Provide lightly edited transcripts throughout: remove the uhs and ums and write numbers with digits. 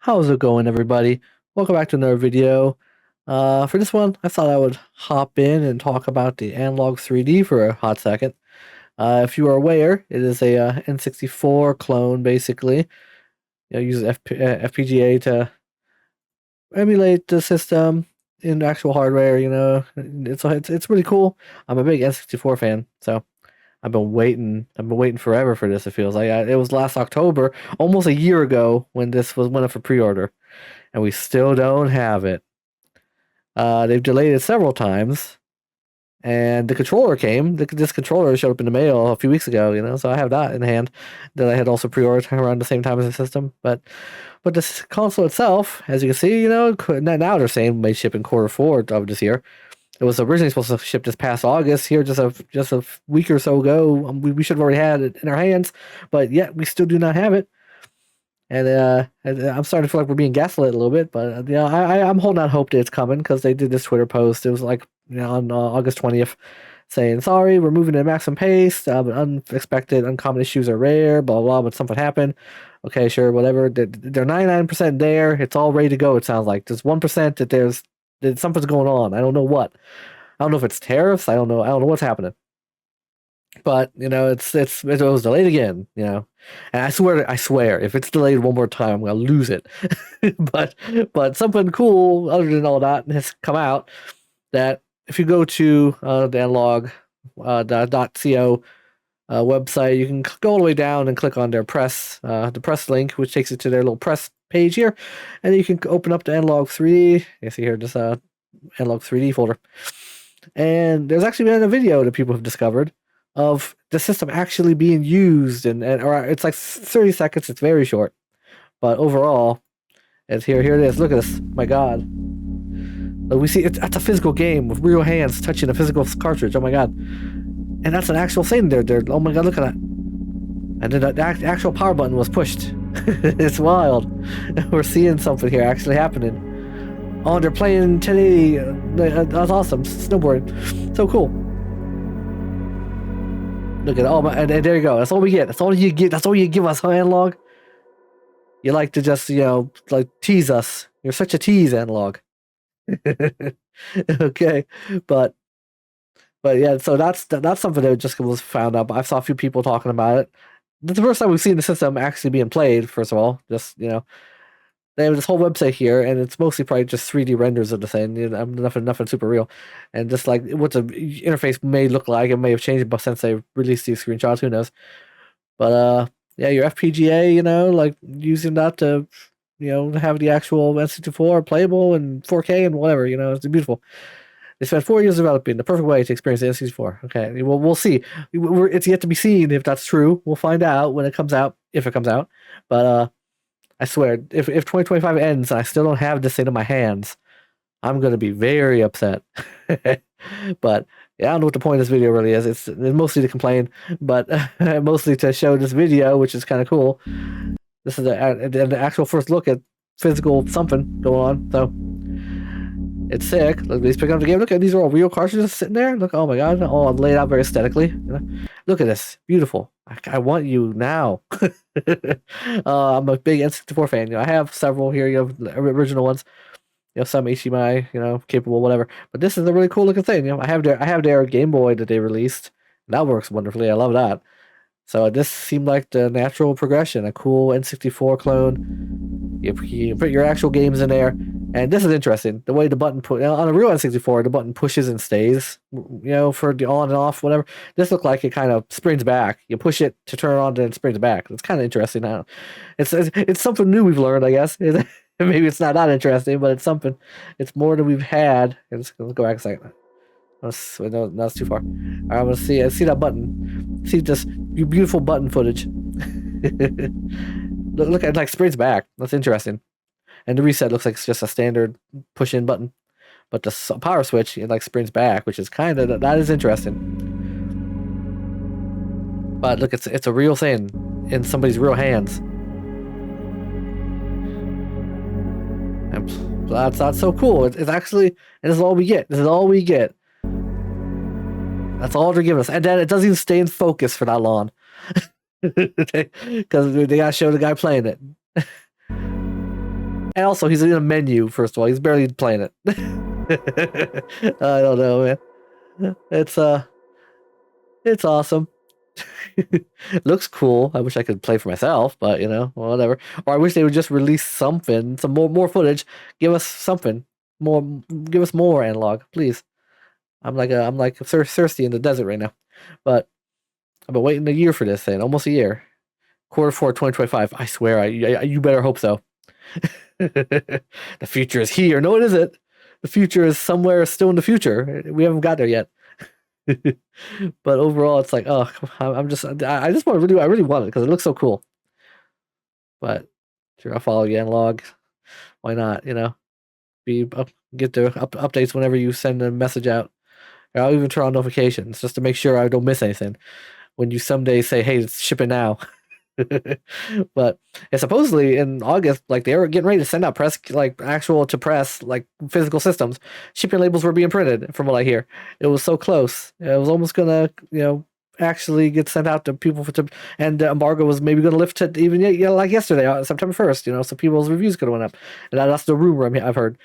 How's it going, everybody? Welcome back to another video. For this one, I thought I would hop in and talk about the Analog 3D for a hot second. If you are aware, it is a N64 clone, basically. Uses FPGA to emulate the system in actual hardware. It's really cool. I'm a big N64 fan, so I've been waiting. I've been waiting forever for this. It feels like it was last October, almost a year ago, when this went up for pre-order, and we still don't have it. They've delayed it several times, and the controller came. This controller showed up in the mail a few weeks ago, so I have that in hand that I had also pre-ordered around the same time as the system. But this console itself, as you can see, now they're saying may ship in Q4 of this year. It was originally supposed to ship this past August. Here, just a week or so ago, we should have already had it in our hands, but yet we still do not have it. And I'm starting to feel like we're being gaslit a little bit, but I'm holding out hope that it's coming, because they did this Twitter post. It was like on August 20th, saying, "Sorry, we're moving at a maximum pace, but unexpected, uncommon issues are rare, blah blah. But something happened. Okay, sure, whatever. They're 99% there. It's all ready to go. It sounds like there's 1% that something's going on. I don't know what. I don't know if it's tariffs. I don't know. What's happening." But it was delayed again, and I swear, if it's delayed one more time, I'm gonna lose it. but something cool other than all that has come out, that if you go to the Analogue .co website, you can go all the way down and click on their the press link, which takes you to their little press page here, and you can open up the Analogue 3D. You see here, this Analogue 3D folder, and there's actually been a video that people have discovered of the system actually being used, or it's like 30 seconds. It's very short, but overall, it's here. Here it is. Look at this. My God, we see that's a physical game with real hands touching a physical cartridge. Oh my God, and that's an actual thing. There. Oh my God, look at that. And then the actual power button was pushed. It's wild. We're seeing something here actually happening. Oh, they're playing 1080. That's awesome. Snowboarding, so cool. Look at it. Oh, and there you go. That's all we get. That's all you get. That's all you give us, huh, Analog? You like to just, like tease us. You're such a tease, Analog. Okay, but yeah. So that's something that just was found out. I saw a few people talking about it. It's the first time we've seen the system actually being played. First of all, just they have this whole website here, and it's mostly probably just 3D renders of the thing. Nothing super real, and just like what the interface may look like, it may have changed, but since they released these screenshots, who knows? But yeah, your FPGA, like using that to, have the actual N64 playable and 4K and whatever, it's beautiful. They spent 4 years developing the perfect way to experience the N64. Okay, we'll see. It's yet to be seen if that's true. We'll find out when it comes out, if it comes out. But I swear, if 2025 ends and I still don't have this thing in my hands, I'm going to be very upset. But yeah, I don't know what the point of this video really is. It's mostly to complain, but mostly to show this video, which is kind of cool. This is the actual first look at physical something going on. So it's sick. Look, he's picking up the game. Look at these are all real cartridges sitting there. Look, oh my God, all laid out very aesthetically. Look at this, beautiful. I want you now. I'm a big N64 fan. I have several here. You have the original ones. Some HDMI, capable, whatever. But this is a really cool looking thing. I have their Game Boy that they released. That works wonderfully. I love that. So this seemed like the natural progression. A cool N64 clone. You put your actual games in there, and this is interesting. The way the button on a real N64, the button pushes and stays. For the on and off, whatever. This looked like it kind of springs back. You push it to turn it on, then it springs back. It's kind of interesting now. It's something new we've learned, I guess. Maybe it's not that interesting, but it's something. It's more than we've had. Let's go back a second. No, that's too far. I'm gonna see that button. See this beautiful button footage. Look at it, like springs back. That's interesting. And the reset looks like it's just a standard push-in button, but the power switch, it like springs back, which is that is interesting. But look, it's a real thing in somebody's real hands. And that's so cool. It's actually, and this is all we get. This is all we get. That's all they're giving us, and then it doesn't even stay in focus for that long, because they gotta show the guy playing it. And also, he's in a menu. First of all, he's barely playing it. I don't know, man. It's awesome. Looks cool. I wish I could play for myself, but whatever. Or I wish they would just release something, some more footage. Give us something more. Give us more analog, please. I'm like thirsty in the desert right now. But I've been waiting a year for this thing, almost a year. Q4 2025. I swear, you better hope so. The future is here. No, it isn't. The future is somewhere still in the future. We haven't got there yet. But overall, it's like, oh, I just want to really, I really want it because it looks so cool. But sure, I'll follow you, Analog. Why not? Get the updates whenever you send a message out. Or I'll even turn on notifications just to make sure I don't miss anything. When you someday say, "Hey, it's shipping now." But and supposedly in August, like they were getting ready to send out press, like actual to press, like physical systems. Shipping labels were being printed, from what I hear. It was so close. It was almost gonna, actually get sent out to people and the embargo was maybe gonna lift it even like yesterday, September 1st. So people's reviews could have went up, and that's the rumor I've heard.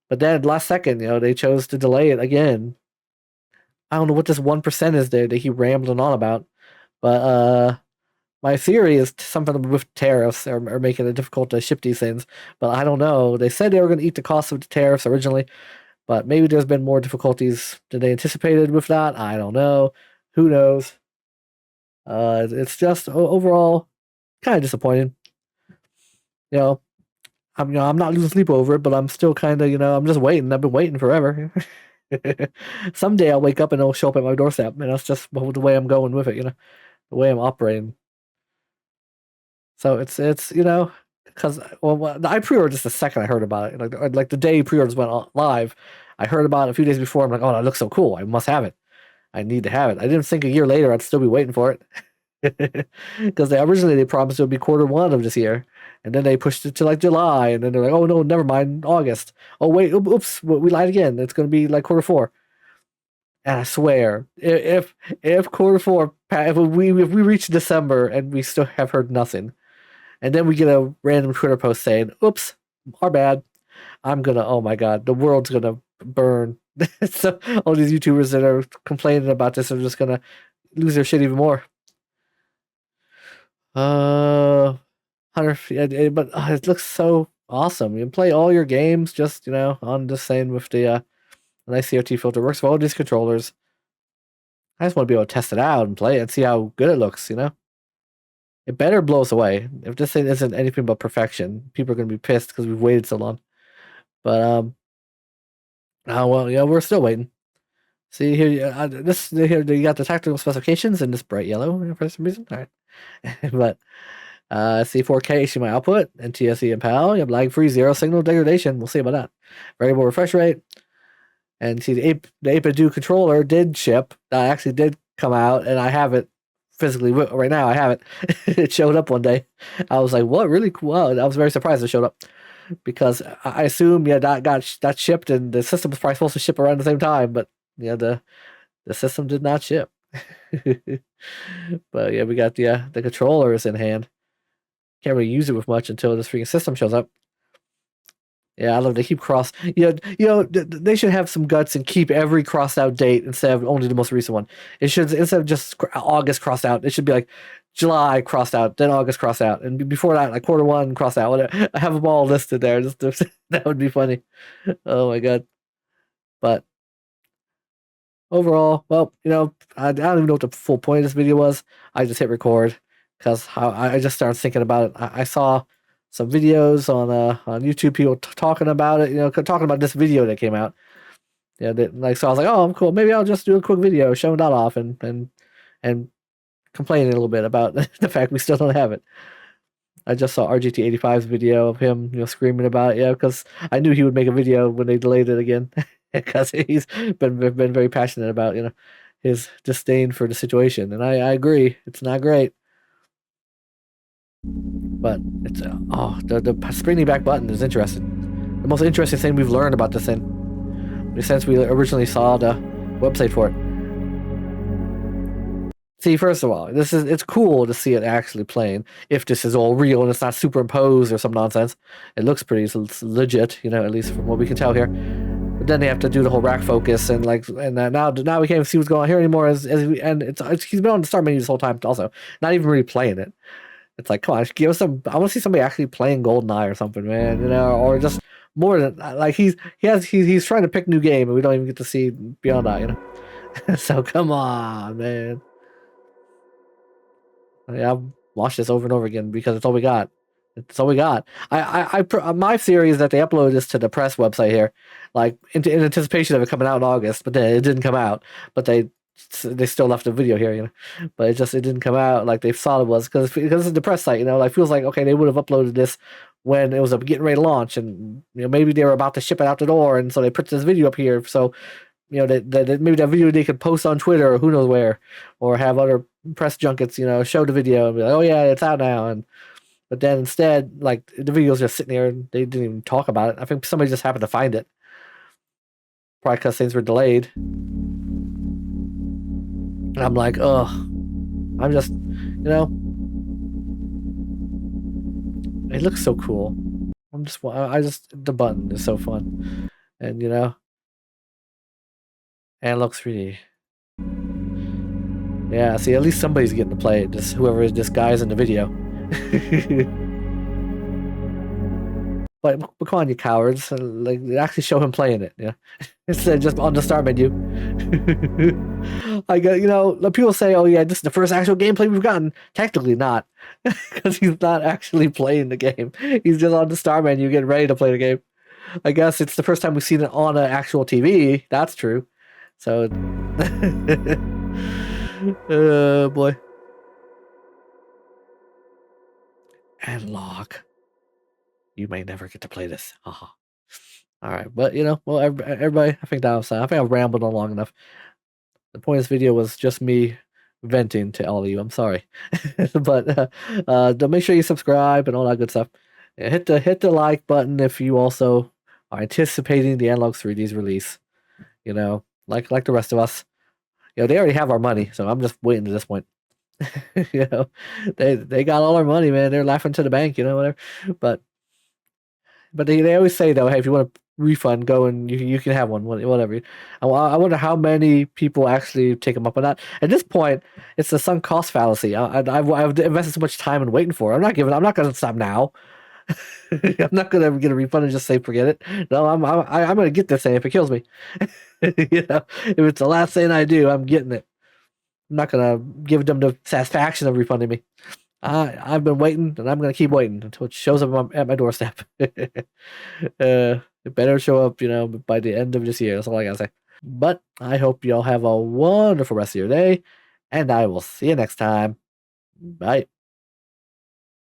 But then last second, they chose to delay it again. I don't know what this 1% is there that he rambling on about, but my theory is something with tariffs are making it difficult to ship these things, but I don't know. They said they were going to eat the cost of the tariffs originally, but maybe there's been more difficulties than they anticipated with that. I don't know. Who knows? It's just overall kind of disappointing. I'm not losing sleep over it, but I'm still kind of, I'm just waiting. I've been waiting forever. Someday I'll wake up and it'll show up at my doorstep, and that's just the way I'm going with it, the way I'm operating. So it's because I pre-ordered just the second I heard about it, like the day pre-orders went live. I heard about it a few days before. I'm like, oh, that looks so cool. I must have it. I need to have it. I didn't think a year later I'd still be waiting for it, because originally they promised it would be Q1 of this year, and then they pushed it to like July, and then they're like, oh no, never mind, August. Oh wait, oops, we lied again. It's going to be like Q4. And I swear, if Q4, if we reach December and we still have heard nothing, and then we get a random Twitter post saying, oops, our bad, oh my God, the world's gonna burn. So all these YouTubers that are complaining about this are just gonna lose their shit even more. Hunter, but it looks so awesome. You can play all your games just, on the same with the nice CRT filter. Works for all these controllers. I just want to be able to test it out and play it and see how good it looks, It better blow us away. If this thing isn't anything but perfection, people are going to be pissed because we've waited so long. But, oh, well, yeah, we're still waiting. See here, here you got the tactical specifications in this bright yellow for some reason. All right. But, see 4K HDMI output, NTSC and PAL. You have lag-free, zero signal degradation. We'll see about that. Variable refresh rate. And see, the 8BitDo controller did ship. That actually did come out, and I have it physically right now. I have it. It showed up one day. I was like, "What? Really cool!" Wow. I was very surprised it showed up, because I assume that shipped, and the system was probably supposed to ship around the same time, but the system did not ship. But yeah, we got the controllers in hand. Can't really use it with much until this freaking system shows up. Yeah, I love to keep cross. They should have some guts and keep every crossed out date instead of only the most recent one. It should, instead of just August crossed out, it should be like July crossed out, then August crossed out, and before that, like Q1 crossed out. Whatever. I have them all listed there. That would be funny. Oh my God. But overall, well, I don't even know what the full point of this video was. I just hit record because I just started thinking about it. I saw some videos on YouTube, people talking about it, talking about this video that came out. So I was like, oh, I'm cool. Maybe I'll just do a quick video showing that off and complaining a little bit about the fact we still don't have it. I just saw RGT85's video of him, screaming about it, because I knew he would make a video when they delayed it again, because he's been very passionate about, his disdain for the situation, and I agree, it's not great. But it's the springing back button is interesting. The most interesting thing we've learned about this thing, since we originally saw the website for it. See, first of all, it's cool to see it actually playing. If this is all real and it's not superimposed or some nonsense, it looks pretty legit, at least from what we can tell here. But then they have to do the whole rack focus and now we can't even see what's going on here anymore. And he's been on the start menu this whole time also, not even really playing it. It's like, come on, give us some. I want to see somebody actually playing GoldenEye or something, man. Or just more than like he's trying to pick new game and we don't even get to see beyond that. So come on, man. Yeah, I've watched this over and over again because it's all we got. It's all we got. My theory is that they uploaded this to the press website here, like in anticipation of it coming out in August, but then it didn't come out. But they still left a video here, But it didn't come out like they thought it was because it's the press site, Like feels like okay, they would have uploaded this when it was getting ready to launch, and maybe they were about to ship it out the door, and so they put this video up here so that maybe that video they could post on Twitter or who knows where, or have other press junkets, show the video and be like, oh yeah, it's out now. But then instead, like the video's just sitting there and they didn't even talk about it. I think somebody just happened to find it, probably because things were delayed. And I'm like, ugh, I'm just, it looks so cool. The button is so fun, and Analogue 3D. Yeah, see, at least somebody's getting to play it. Just whoever this guy's in the video. But come on, you cowards! Like, actually show him playing it. Instead of just on the start menu. I got people say, "Oh yeah, this is the first actual gameplay we've gotten." Technically not, because he's not actually playing the game. He's just on the start menu getting ready to play the game. I guess it's the first time we've seen it on an actual TV. That's true. So, oh boy. Analogue. You may never get to play this. Haha. All right, but well, everybody, I think I've rambled on long enough. The point of this video was just me venting to all of you. I'm sorry, but make sure you subscribe and all that good stuff. Yeah, hit the like button if you also are anticipating the Analogue 3D's release. Like the rest of us. They already have our money, so I'm just waiting to this point. They got all our money, man. They're laughing to the bank, whatever. But they always say though, hey, if you want a refund, go and you can have one, whatever. I wonder how many people actually take them up on that. At this point, it's the sunk cost fallacy. I've invested so much time in waiting for it. I'm not going to stop now. I'm not going to get a refund and just say forget it. No, I'm going to get this thing if it kills me. If it's the last thing I do, I'm getting it. I'm not going to give them the satisfaction of refunding me. I've been waiting, and I'm gonna keep waiting until it shows up at my doorstep. It better show up, by the end of this year. That's all I gotta say. But I hope y'all have a wonderful rest of your day, and I will see you next time. Bye.